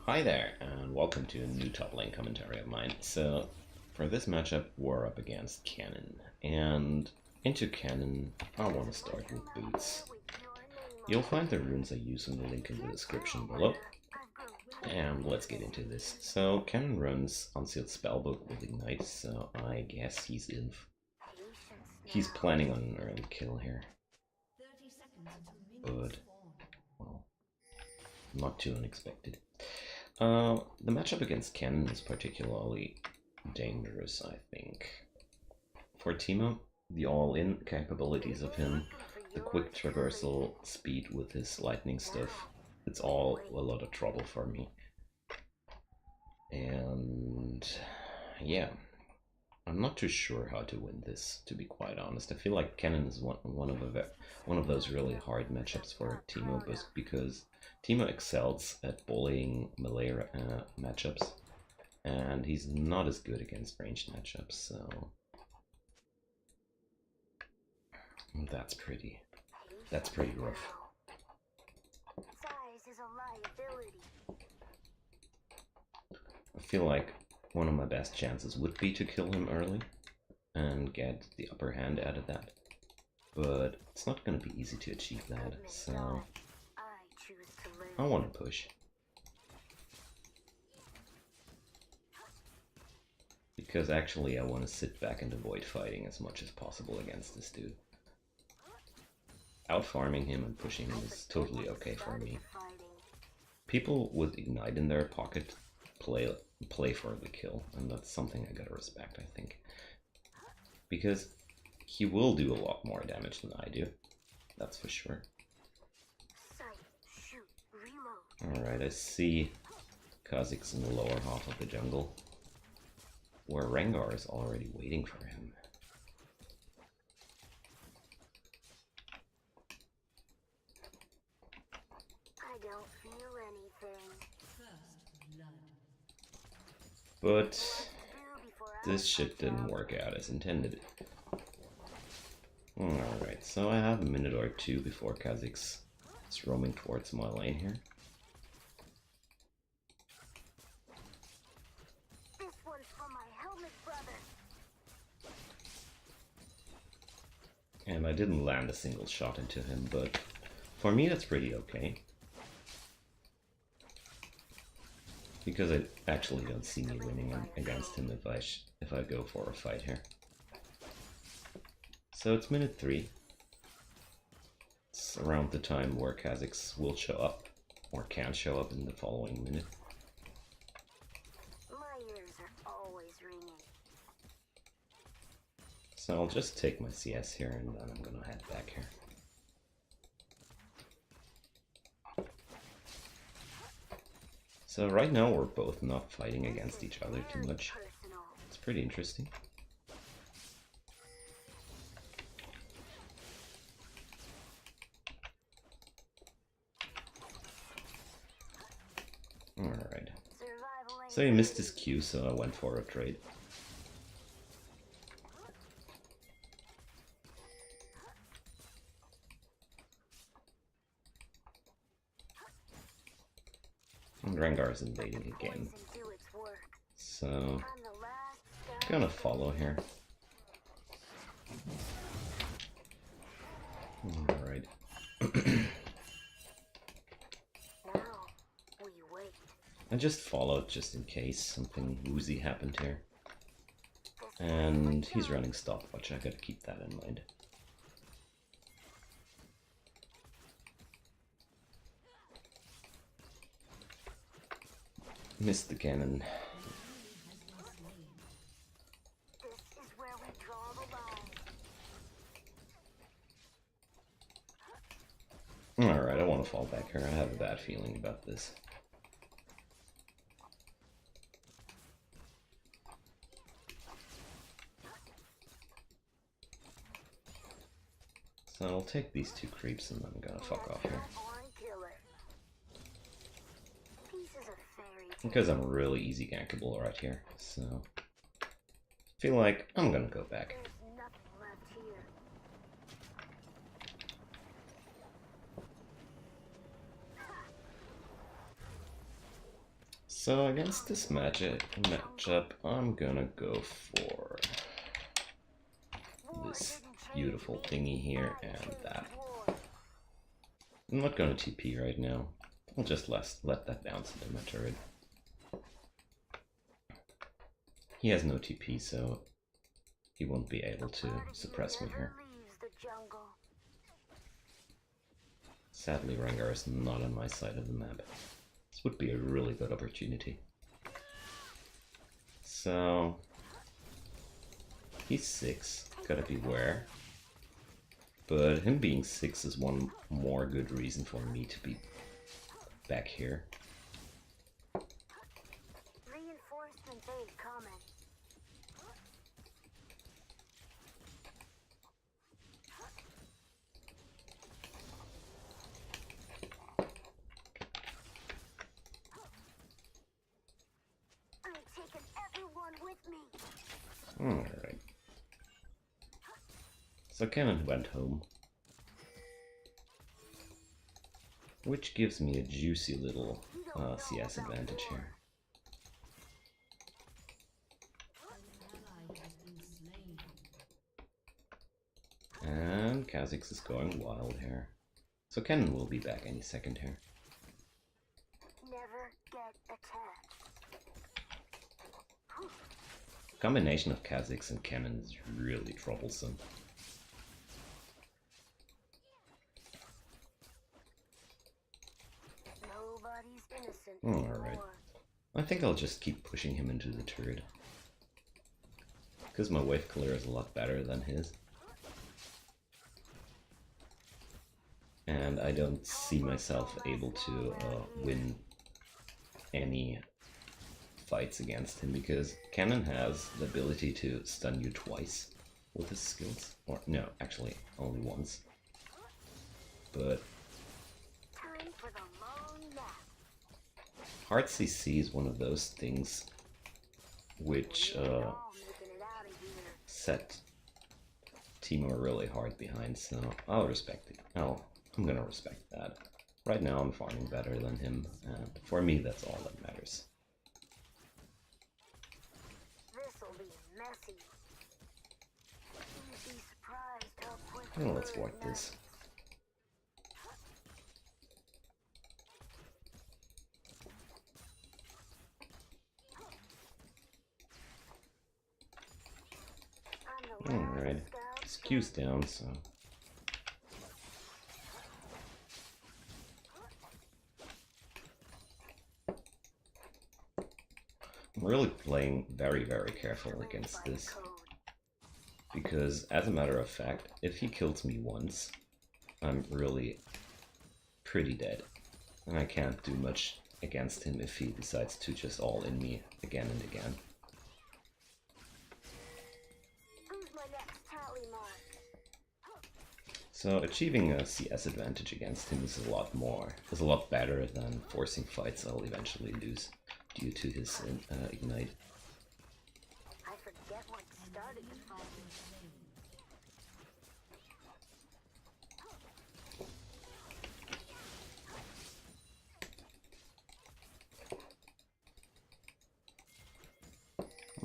Hi there, and welcome to a new top lane commentary of mine. So, for this matchup, we're up against Kennen, and into Kennen, I want to start with boots. You'll find the runes I use in the link in the description below, and let's get into this. So, Kennen runs Unsealed Spellbook with Ignite, so I guess he's planning on an early kill here, but, well, not too unexpected. The matchup against Kennen is particularly dangerous, I think. For Teemo, the all-in capabilities of him, the quick traversal speed with his lightning stuff, it's all a lot of trouble for me. And yeah, I'm not too sure how to win this, to be quite honest. I feel like Kennen is one of those really hard matchups for Teemo, because Teemo excels at bullying melee matchups, and he's not as good against ranged matchups, so that's pretty rough. I feel like one of my best chances would be to kill him early and get the upper hand out of that, but it's not going to be easy to achieve that, so I want to push. Because actually I want to sit back and avoid fighting as much as possible against this dude. Out-farming him and pushing him is totally okay for me. People with Ignite in their pocket play for the kill, and that's something I gotta respect, I think. Because he will do a lot more damage than I do, that's for sure. Alright, I see Kha'Zix in the lower half of the jungle, where Rengar is already waiting for him. I don't feel anything. But this shit didn't work out as intended. Alright, so I have a minute or two before Kha'Zix is roaming towards my lane here. And I didn't land a single shot into him, but for me that's pretty okay. Because I actually don't see me winning against him if I go for a fight here. So it's minute 3. It's around the time where Kha'Zix will show up, or can show up in the following minute. My ears are always ringing. So I'll just take my CS here and then I'm gonna head back here. So right now we're both not fighting against each other too much. It's pretty interesting. Alright. So he missed his Q, so I went for a trade. And Rengar's invading again. So, gonna follow here. Alright. I just followed just in case something woozy happened here. And he's running stopwatch, I gotta keep that in mind. Missed the cannon. Alright, I want to fall back here. I have a bad feeling about this. So I'll take these 2 creeps and I'm gonna fuck off here. Because I'm really easy gankable right here, so I feel like I'm gonna go back. So against this matchup, I'm gonna go for this beautiful thingy here and that. I'm not gonna TP right now. I'll just let that bounce into my turret. He has no TP, so he won't be able to suppress me here. Sadly, Rengar is not on my side of the map. This would be a really good opportunity. So he's 6, gotta beware. But him being 6 is one more good reason for me to be back here. Reinforcements ain't coming. I'm taking everyone with me. Alright. So Kennen went home. Which gives me a juicy little CS advantage here. And Kha'Zix is going wild here. So Kennen will be back any second here. Never get attacked. The combination of Kha'Zix and Kennen is really troublesome. Nobody's innocent Alright. anymore. I think I'll just keep pushing him into the turret. Because my wave clear is a lot better than his. And I don't see myself able to win any fights against him, because Kennen has the ability to stun you twice with his skills. Or no, actually only once. But Time for the long nap. hard CC is one of those things which All making it out of here. set Teemo really hard behind, so I'll respect it. I'm gonna respect that. Right now I'm farming better than him, and for me that's all that matters. This'll be messy. You'd be surprised how quick. Well, let's work this. Alright, his Q's down, so... I'm really playing very, very careful against this. Because, as a matter of fact, if he kills me once, I'm really pretty dead. And I can't do much against him if he decides to just all-in me again and again. Who's my next tally mark? So achieving a CS advantage against him is a lot better than forcing fights I'll eventually lose due to his ignite. I forget what started the fight.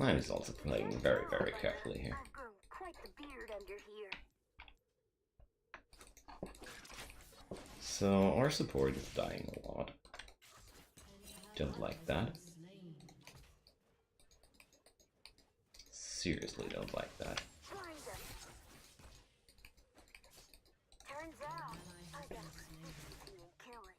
And he's also playing very, very carefully here. I've grown quite the beard under here. So our support is dying a lot. Don't like that. Seriously don't like that. Turns out, I got efficiency in killing.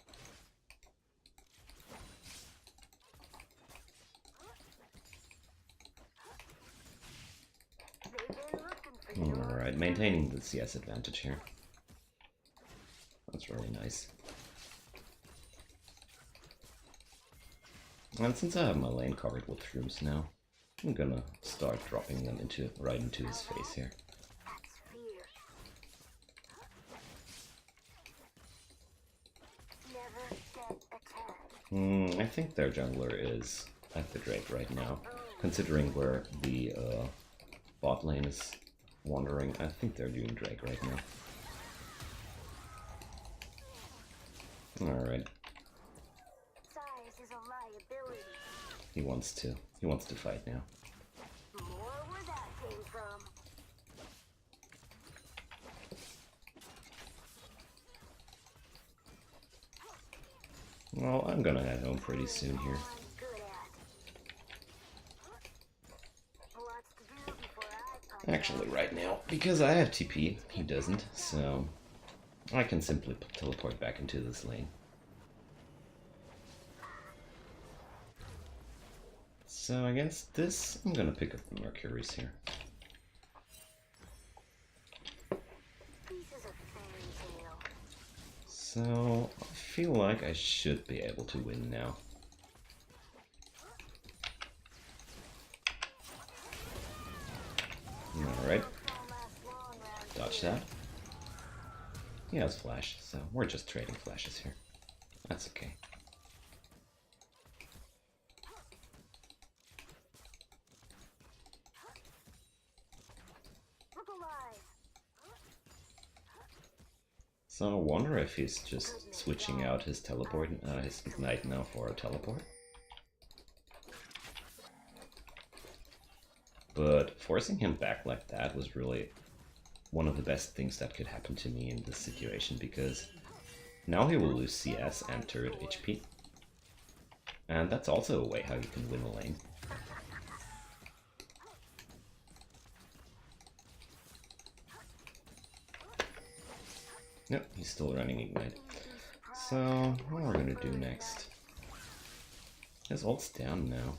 They've been looking for you. Alright, maintaining the CS advantage here. That's really nice. And since I have my lane covered with shrooms now, I'm gonna start dropping them right into his face here. That's fear. Never get attacked. I think their jungler is at the Drake right now. Considering where the bot lane is wandering, I think they're doing Drake right now. Alright. Size is a liability. He wants to. He wants to fight now. More where that came from. Well, I'm gonna head home pretty soon here. I'm good at. Lots to do before I punch Actually, right now, because I have TP, he doesn't, so I can simply teleport back into this lane. So against this, I'm gonna pick up the Mercuries here. pieces of fairy tale. So I feel like I should be able to win now. Alright, Don't last long round dodge here. that. He has flash, so we're just trading flashes here. That's okay. Look alive. So I wonder if he's just switching out his teleport, his ignite now for a teleport. But forcing him back like that was really one of the best things that could happen to me in this situation, because now he will lose CS and turret HP. And that's also a way how you can win a lane. Nope, he's still running Ignite. So, what we're gonna do next? His ult's down now.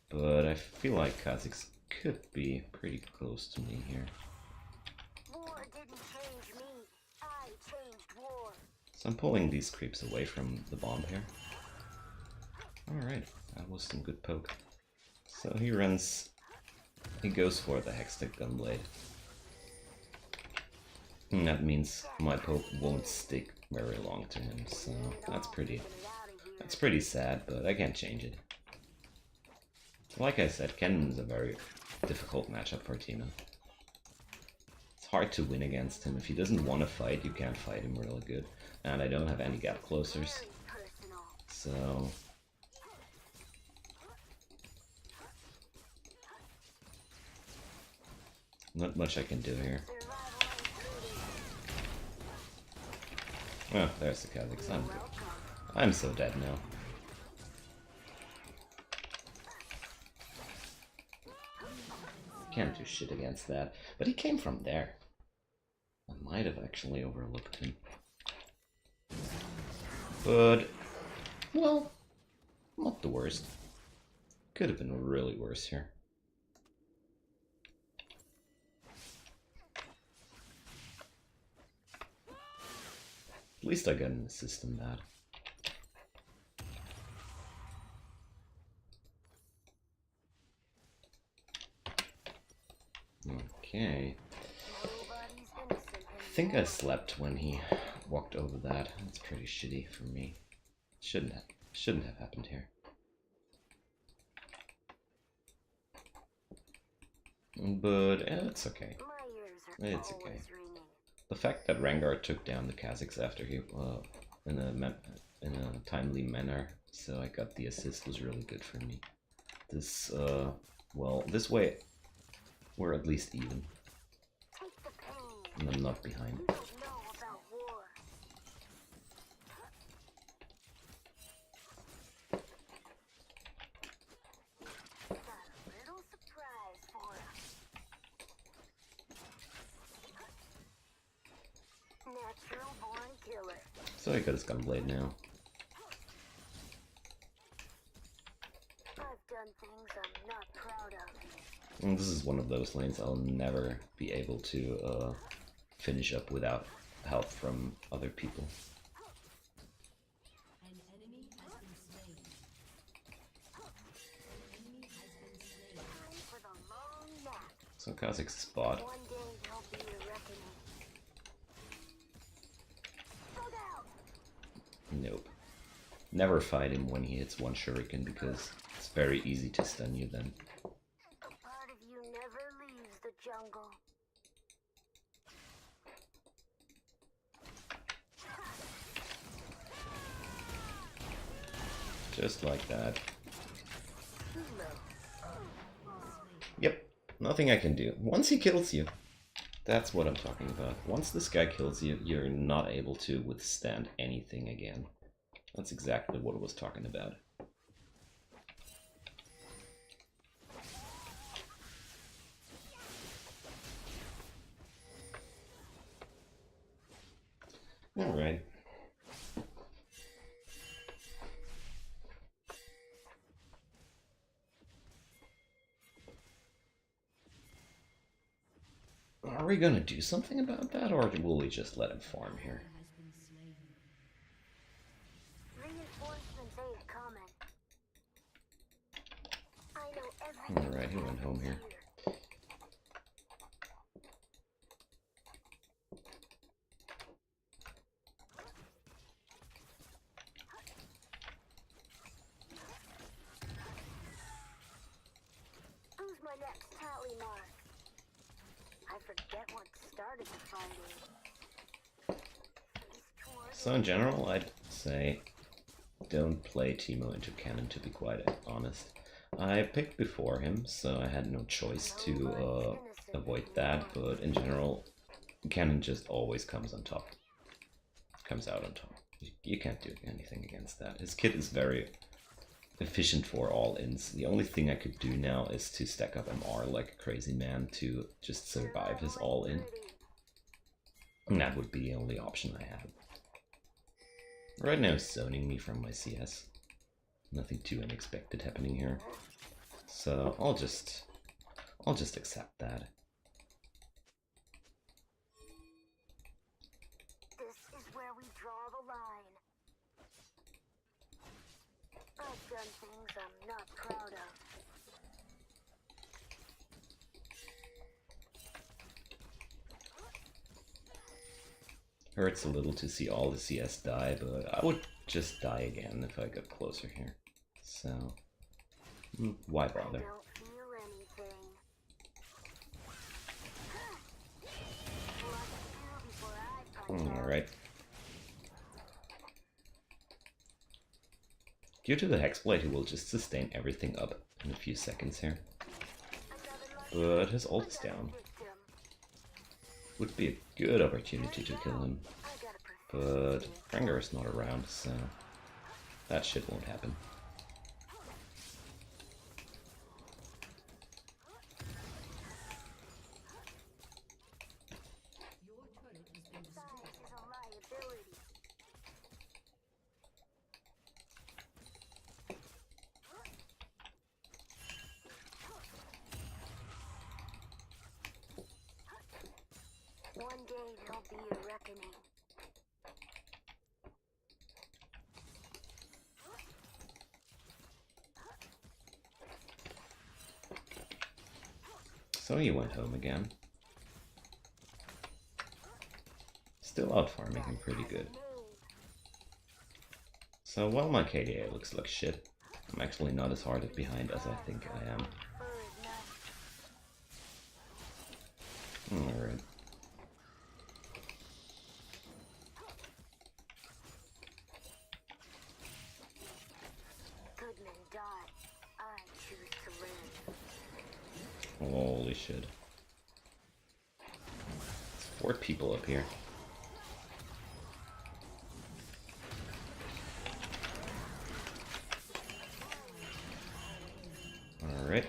But I feel like Kha'Zix could be pretty close to me here. War didn't change me. I changed war. So I'm pulling these creeps away from the bomb here. Alright, that was some good poke. So he goes for the Hextech Gunblade. And that means my poke won't stick very long to him, so that's pretty sad, but I can't change it. Like I said, Kennen is a very difficult matchup for Teemo. It's hard to win against him. If he doesn't want to fight, you can't fight him really good. And I don't have any gap closers, Personal. so... not much I can do here. Oh, there's the Kha'Zix. I'm good. I'm so dead now. Can't do shit against that. But he came from there. I might have actually overlooked him. But, well, not the worst. Could have been really worse here. At least I got an assist in that. Okay. Nobody's innocent I think I slept when he walked over that. That's pretty shitty for me. Shouldn't have happened here. But it's okay. My ears are It's okay. always ringing. The fact that Rengar took down the Kha'Zix after he in a timely manner, so I got the assist, was really good for me. This well, this way we're at least even, Take the pain. and I'm not behind. You don't know about war. Got a little surprise for us. Natural born killer. So I got his Gunblade now. I've done things I'm not proud of. And this is one of those lanes I'll never be able to finish up without help from other people. An enemy has been slain. An enemy has been slain. Time for the long nap. So Kha'Zix spot. One day there'll be a reckoning. Bug out! Nope. Never fight him when he hits one shuriken because it's very easy to stun you then. A part of you never leaves the jungle. Just like that. Yep, nothing I can do. Once he kills you, that's what I'm talking about. Once this guy kills you, you're not able to withstand anything again. That's exactly what I was talking about. Alright. Are we gonna do something about that, or will we just let him farm here? Has been slain. Reinforcements ain't coming. I know everything. Alright, he went home here. Who's my next tally mark? I forget what started the fighting. So in general, I'd say don't play Teemo into Kennen, to be quite honest. I picked before him, so I had no choice to avoid that, but in general, Kennen just always comes on top. Comes out on top. You can't do anything against that. His kit is very efficient for all-ins. The only thing I could do now is to stack up MR like a crazy man to just survive his all-in. And that would be the only option I have. Right now he's zoning me from my CS. Nothing too unexpected happening here. So I'll just accept that. This is where we draw the line. I've done things I'm not proud of. Hurts a little to see all the CS die, but I would just die again if I got closer here. So, why bother? Don't feel anything. What do before I punch out? Alright. Due to the Hexblade, he will just sustain everything up in a few seconds here. But his ult is down. Would be a good opportunity to kill him. But Franger is not around, so that shit won't happen. Your turret has been destroyed. Size is a liability. One day there'll be a reckoning. So he went home again. Still out farming him pretty good. So while my KDA looks like shit, I'm actually not as hard behind as I think I am. Alright. Good men die. I choose to live. Holy shit. It's 4 people up here. Alright.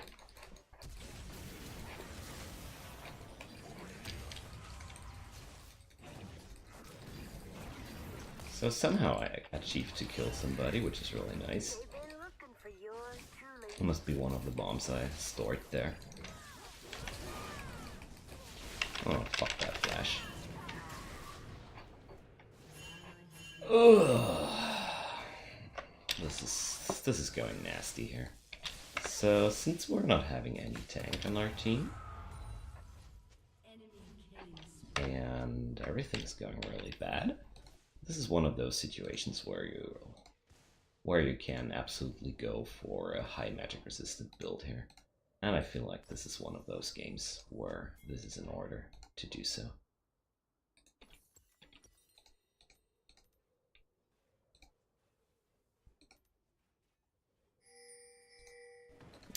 So somehow I achieved to kill somebody, which is really nice. They've been looking for yours truly. It must be one of the bombs I stored there. Oh, fuck that flash. Ugh. This is going nasty here. So since we're not having any tank on our team, and everything's going really bad, this is one of those situations where you can absolutely go for a high magic resistant build here. And I feel like this is one of those games where this is in order to do so.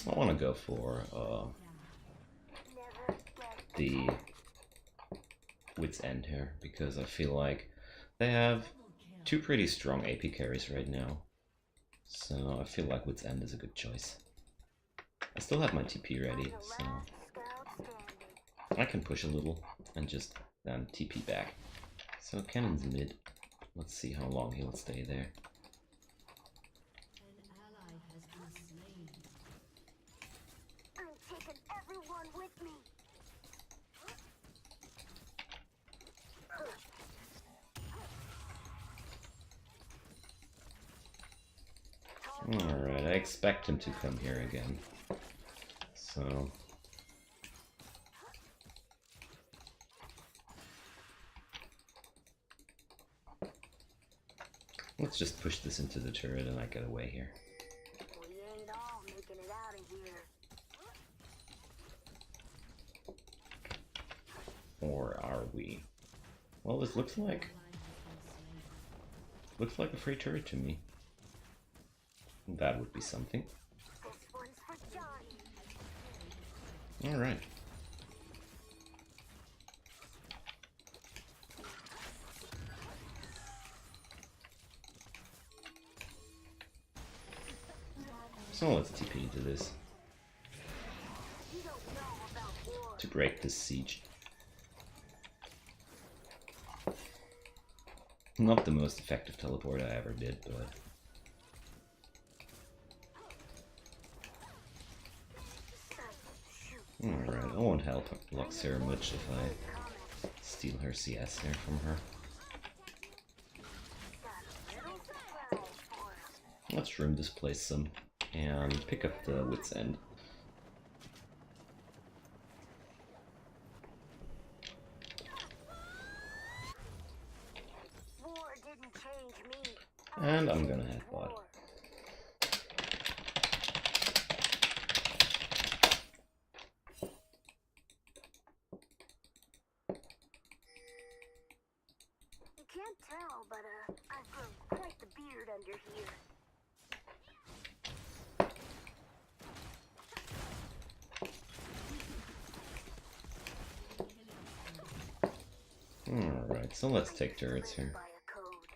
I want to go for Never get the Wit's End here, because I feel like they have two pretty strong AP carries right now. So I feel like Wit's End is a good choice. I still have my TP ready, so scout standing. I can push a little and just then TP back. So Kennen's mid. Let's see how long he'll stay there. An ally has been slain. I'm taking everyone with me. Alright, I expect him to come here again. So let's just push this into the turret and I get away here. We ain't all making it out of here. Or are we? Well, this looks like a free turret to me. That would be something. This one's for Johnny. Alright. So let's TP into this You don't know about war. to break this siege. Not the most effective teleport I ever did, but alright, I won't help Luxera much if I steal her CS here from her. Let's room this place some and pick up the Wit's End. War didn't change me. And I'm gonna head bot. War. You can't tell, but I've grown quite the beard under here. Alright, so let's take turrets here. By a code.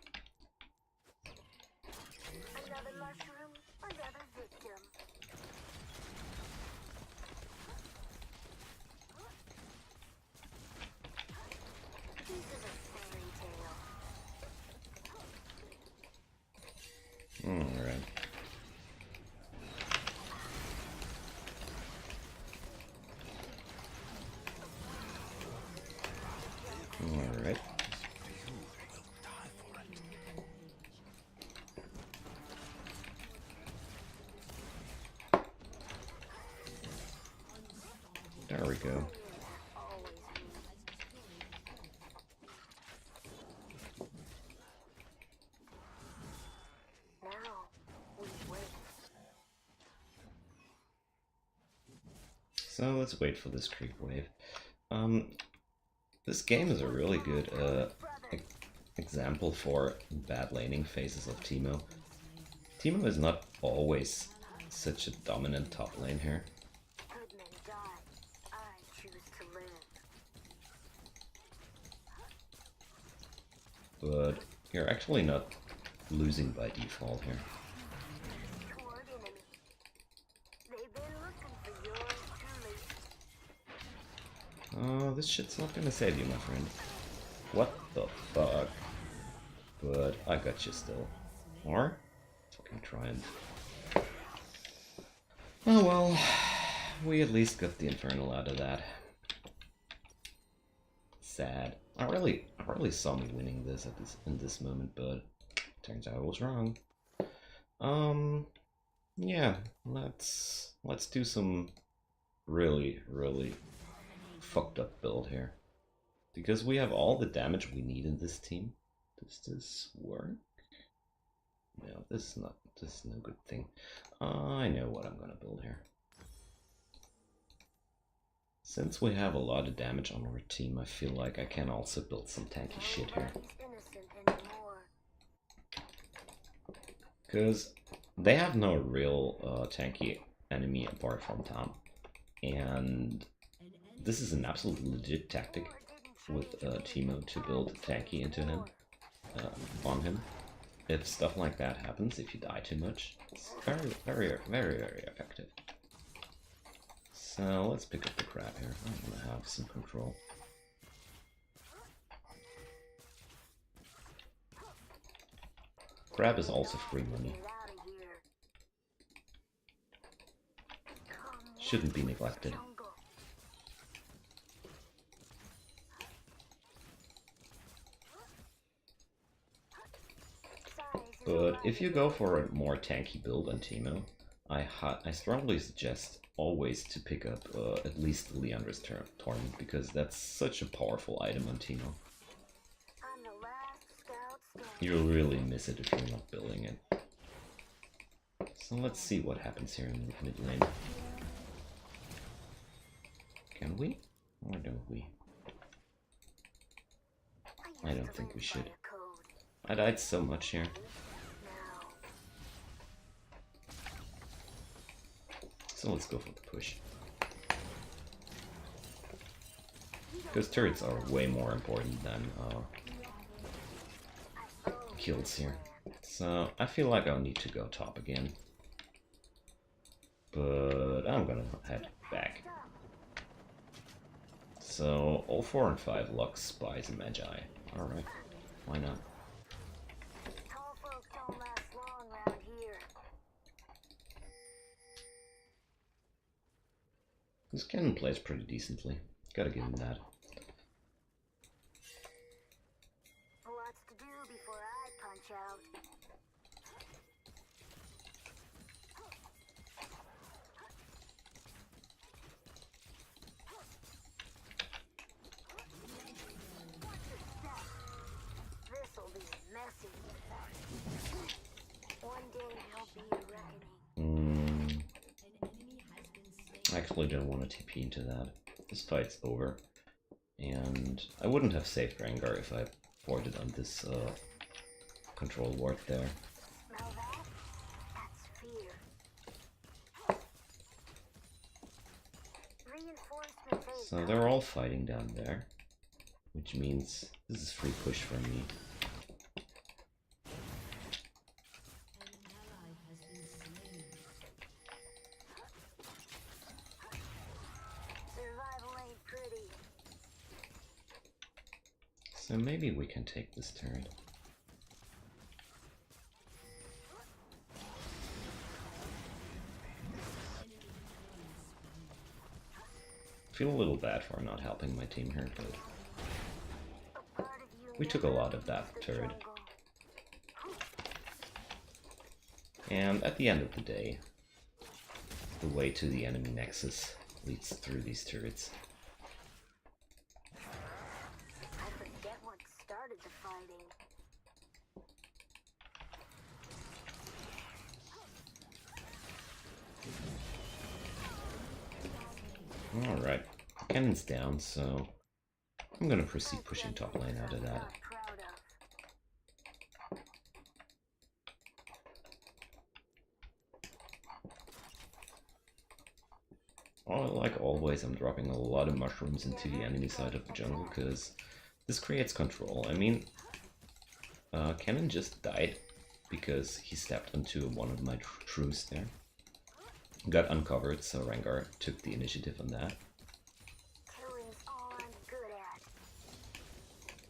Another mushroom, another victim. This is a fairy tale. Alright. Alright. There we go. Always me. Now, we wait. So let's wait for this creep wave. This game is a really good example for bad laning phases of Teemo. Teemo is not always such a dominant top lane here. Good men die. I choose to live. But you're actually not losing by default here. Toward enemy. They've been looking for yours truly. Oh, this shit's not gonna save you, my friend. What the fuck? But I got you still. Or? Fucking try and... Oh well, we at least got the Infernal out of that. Sad. I really saw me winning this in this moment, but turns out I was wrong. Yeah, let's do some really fucked up build here. Because we have all the damage we need in this team. Does this work? No, this is no good thing. I know what I'm gonna build here. Since we have a lot of damage on our team, I feel like I can also build some tanky shit here. Innocent anymore. Because they have no real tanky enemy apart from Tom. And this is an absolutely legit tactic with Teemo to build tanky into him, on him. If stuff like that happens, if you die too much, it's very effective. So let's pick up the crab here. I'm gonna have some control. Crab is also free money. Shouldn't be neglected. But if you go for a more tanky build on Teemo, I strongly suggest always to pick up at least Leandra's Torment, because that's such a powerful item on Teemo. You'll really miss it if you're not building it. So let's see what happens here in mid lane. Can we? Or don't we? I don't think we should. I died so much here. So let's go for the push. Because turrets are way more important than kills here. So I feel like I'll need to go top again. But I'm gonna head back. So all 4 and 5 Lux, Spies, and Magi. Alright, why not? This Kennen plays pretty decently. Gotta give him that. Lots to do before I punch out. This'll be messy. One day there'll be a reckoning. I actually don't want to TP into that. This fight's over. And I wouldn't have saved Rengar if I boarded on this control ward there. Smell that? That's fear. Reinforcement phase. So they're all fighting down there, which means this is free push for me. So maybe we can take this turret. Feel a little bad for not helping my team here, but we took a lot of that turret. And at the end of the day, the way to the enemy nexus leads through these turrets. Alright, Kennen's down, so I'm gonna proceed pushing top lane out of that. Like always, I'm dropping a lot of mushrooms into the enemy side of the jungle, because this creates control. I mean, Kennen just died because he stepped onto one of my shrooms there. Got uncovered, so Rengar took the initiative on that. Killing's all I'm good at.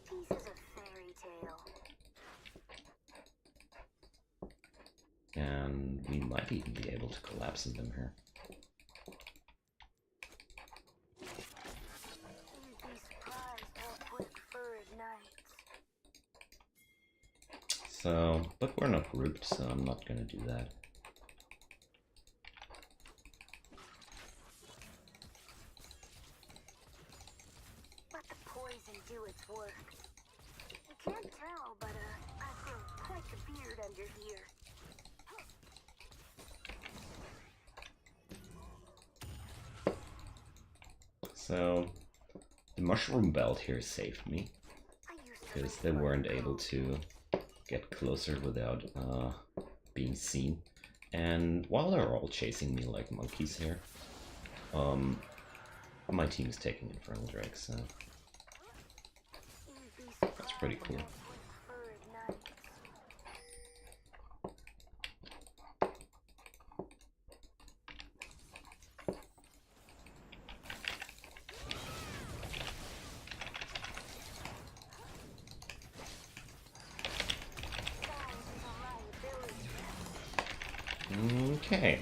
Pieces of fairy tale. And we might even be able to collapse them here. You'd be surprised how quick fur ignites. So, but we're not grouped, so I'm not gonna do that. Do its work. You can't tell, but I've grown quite a beard under here. So the mushroom belt here saved me, because they weren't able to get closer without being seen, And while they're all chasing me like monkeys here, my team is taking Infernal Drake, so that's pretty cool. Okay.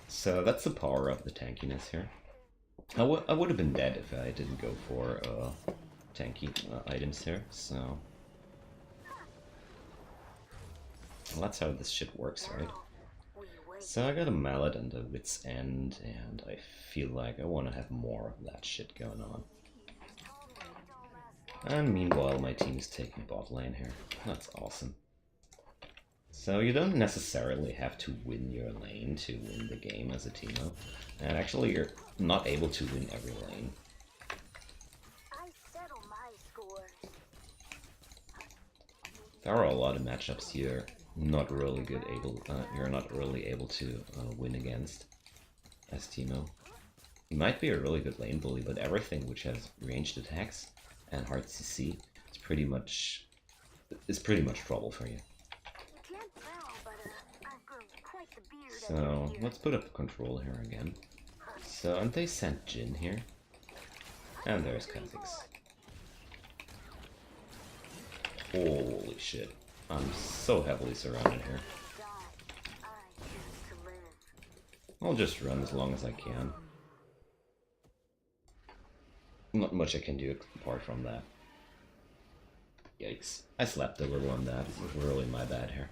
So that's the power of the tankiness here. I would have been dead if I didn't go for tanky items here, so... Well, that's how this shit works, right? So I got a mallet and a wit's end, and I feel like I want to have more of that shit going on. And meanwhile my team's taking bot lane here. That's awesome. So you don't necessarily have to win your lane to win the game as a Teemo. And actually you're not able to win every lane. There are a lot of matchups you're not really able to win against as Teemo. You might be a really good lane bully, but everything which has ranged attacks and hard CC is pretty much trouble for you. So let's put up control here again. So, and they sent Jhin here. And there's Kha'Zix. Holy shit. I'm so heavily surrounded here. I'll just run as long as I can. Not much I can do apart from that. Yikes. I slept a little on that. It was really my bad here.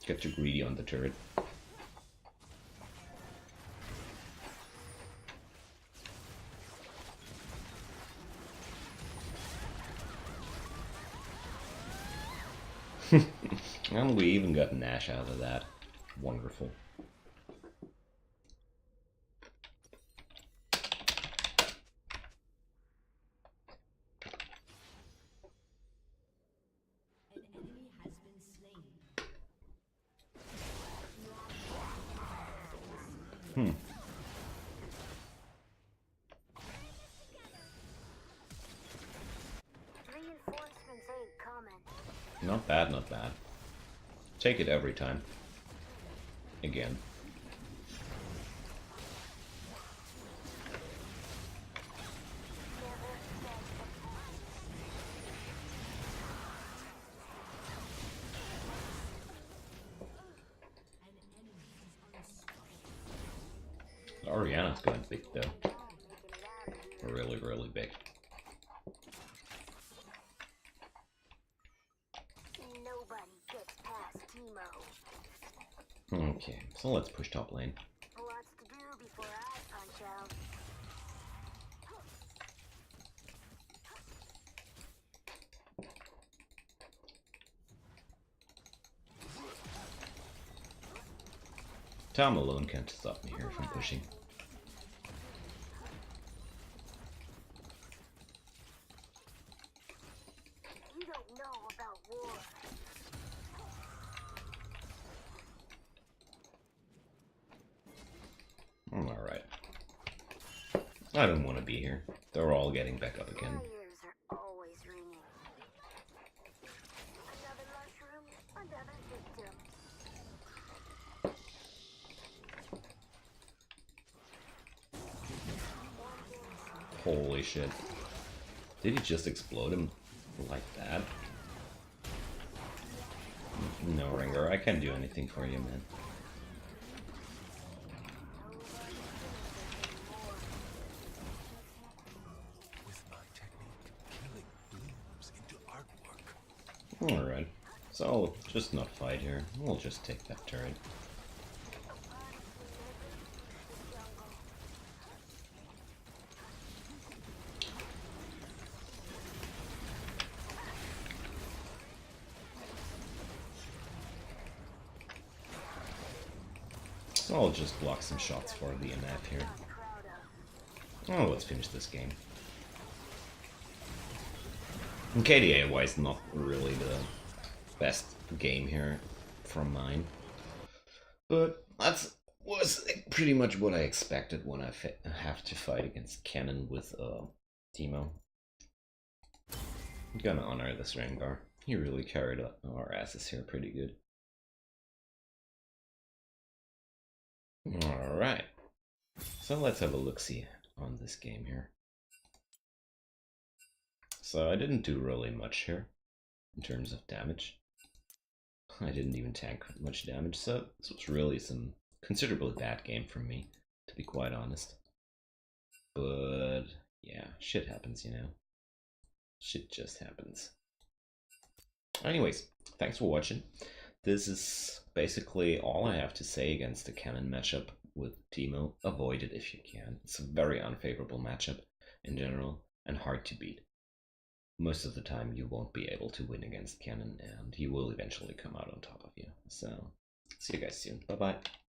Get too greedy on the turret. And we even got Nash out of that. Wonderful. Not bad, not bad. Take it every time. Again. Oriana's going big though. Really, really big. Okay, so let's push top lane. Lots to do before I punch out. Tom alone can't stop me here from pushing. You don't know about war. Alright. I don't want to be here. They're all getting back up again. My ears are always ringing. Another mushroom, another victim. Holy shit. Did he just explode him like that? No, Ringer, I can't do anything for you, man. Alright, so I'll just not fight here. We'll just take that turret. So I'll just block some shots for the MF here. Oh, let's finish this game. And KDA wise, not really the best game here from mine, but that's was pretty much what I expected when I have to fight against Kennen with Teemo. I'm gonna honor this Rengar. He really carried our asses here pretty good. Alright, so let's have a look-see on this game here. So I didn't do really much here in terms of damage. I didn't even tank much damage, so this was really some considerably bad game for me, to be quite honest. But yeah, shit happens, you know. Shit just happens. Anyways, thanks for watching. This is basically all I have to say against the Kennen matchup with Teemo. Avoid it if you can. It's a very unfavorable matchup in general and hard to beat. Most of the time you won't be able to win against Kennen and he will eventually come out on top of you. So, see you guys soon. Bye bye.